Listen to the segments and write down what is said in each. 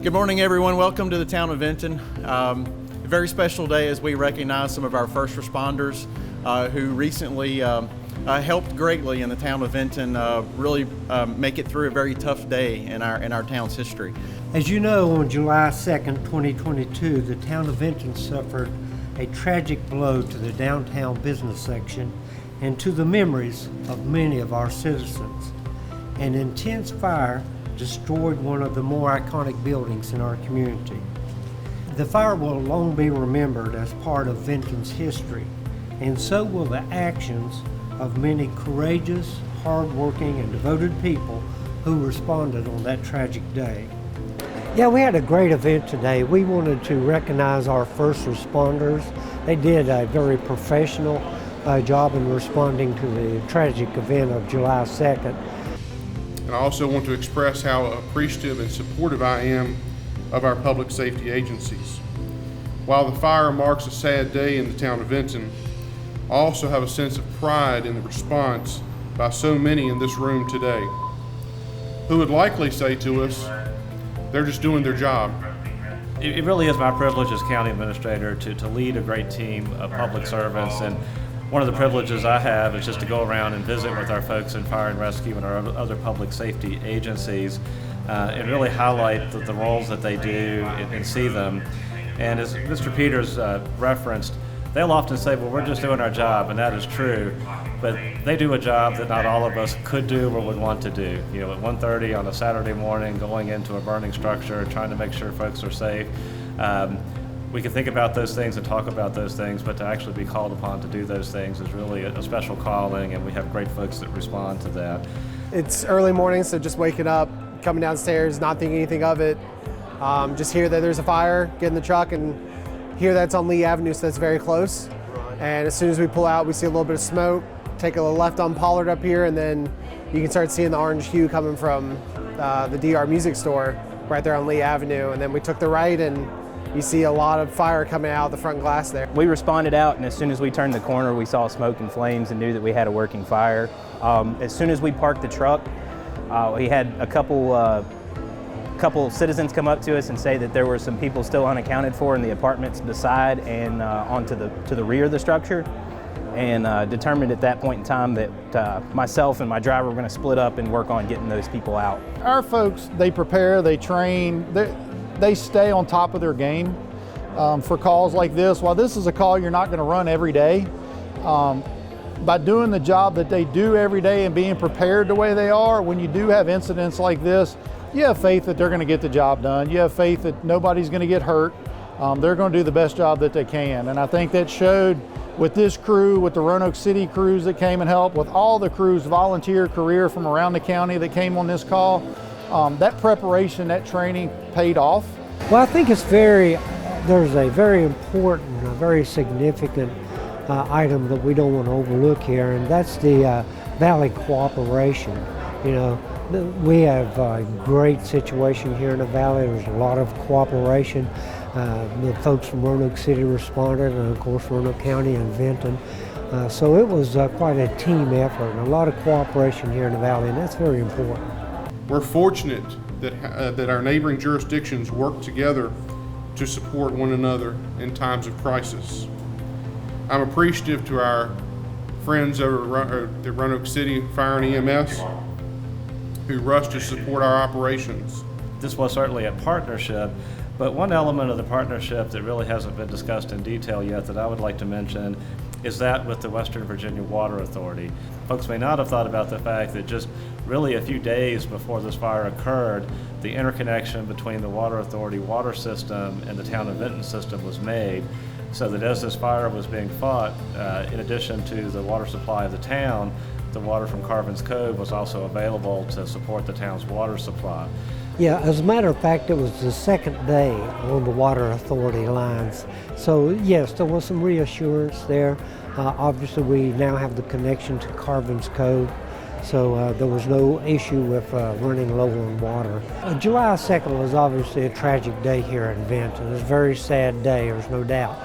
Good morning, everyone. Welcome to the town of Vinton. A very special day as we recognize some of our first responders who recently helped greatly in the town of Vinton really make it through a very tough day in our town's history. As you know, on July 2nd, 2022, the town of Vinton suffered a tragic blow to the downtown business section and to the memories of many of our citizens. An intense fire destroyed one of the more iconic buildings in our community. The fire will long be remembered as part of Vinton's history, and so will the actions of many courageous, hardworking, and devoted people who responded on that tragic day. Yeah, we had a great event today. We wanted to recognize our first responders. They did a very professional job in responding to the tragic event of July 2nd. And I also want to express how appreciative and supportive I am of our public safety agencies. While the fire marks a sad day in the town of Vinton, I also have a sense of pride in the response by so many in this room today, who would likely say to us, they're just doing their job. It really is my privilege as county administrator to lead a great team of public servants, and one of the privileges I have is just to go around and visit with our folks in fire and rescue and our other public safety agencies and really highlight the roles that they do and see them. And as Mr. Peters referenced, they'll often say, well, we're just doing our job, and that is true, but they do a job that not all of us could do or would want to do. You know, at 1:30 on a Saturday morning, going into a burning structure, trying to make sure folks are safe. We can think about those things and talk about those things, but to actually be called upon to do those things is really a special calling, and we have great folks that respond to that. It's early morning, so just waking up, coming downstairs, not thinking anything of it. Just hear that there's a fire, get in the truck, and hear that it's on Lee Avenue, so that's very close. And as soon as we pull out, we see a little bit of smoke, take a left on Pollard up here, and then you can start seeing the orange hue coming from the DR Music Store right there on Lee Avenue. And then we took the right, and you see a lot of fire coming out of the front glass there. We responded out, and as soon as we turned the corner, we saw smoke and flames and knew that we had a working fire. As soon as we parked the truck, we had a couple citizens come up to us and say that there were some people still unaccounted for in the apartments beside and onto the rear of the structure, and determined at that point in time that myself and my driver were going to split up and work on getting those people out. Our folks, they prepare, they train, they stay on top of their game for calls like this. While this is a call you're not going to run every day, by doing the job that they do every day and being prepared the way they are, when you do have incidents like this, you have faith that they're going to get the job done. You have faith that nobody's going to get hurt. They're going to do the best job that they can. And I think that showed with this crew, with the Roanoke City crews that came and helped, with all the crews, volunteer, career from around the county that came on this call. That preparation, that training paid off. Well, I think there's a very important, a very significant item that we don't want to overlook here, and that's the Valley cooperation. You know, we have a great situation here in the Valley. There's a lot of cooperation. The folks from Roanoke City responded, and of course Roanoke County and Vinton. So it was quite a team effort, and a lot of cooperation here in the Valley, and that's very important. We're fortunate that our neighboring jurisdictions work together to support one another in times of crisis. I'm appreciative to our friends over at the Roanoke City Fire and EMS who rushed to support our operations. This was certainly a partnership, but one element of the partnership that really hasn't been discussed in detail yet that I would like to mention is that with the Western Virginia Water Authority. Folks may not have thought about the fact that just really a few days before this fire occurred, the interconnection between the Water Authority water system and the town of Vinton system was made, so that as this fire was being fought, in addition to the water supply of the town, the water from Carvin's Cove was also available to support the town's water supply. Yeah, as a matter of fact, it was the second day on the Water Authority lines. So yes, there was some reassurance there. Obviously, we now have the connection to Carvin's Cove, so there was no issue with running low on water. July 2nd was obviously a tragic day here in Vinton. It was a very sad day, there's no doubt.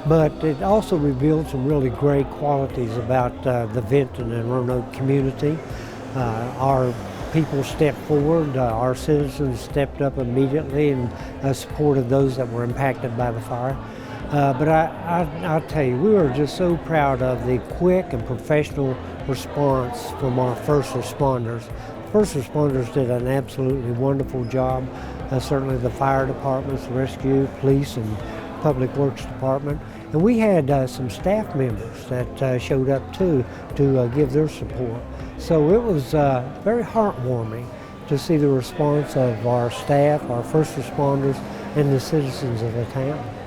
But it also revealed some really great qualities about the Vinton and Roanoke community. Our people stepped forward. Our citizens stepped up immediately and supported those that were impacted by the fire. But I'll tell you, we were just so proud of the quick and professional response from our first responders. First responders did an absolutely wonderful job. Certainly the fire departments, the rescue, police, and public works department. And we had some staff members that showed up too to give their support. So it was very heartwarming to see the response of our staff, our first responders, and the citizens of the town.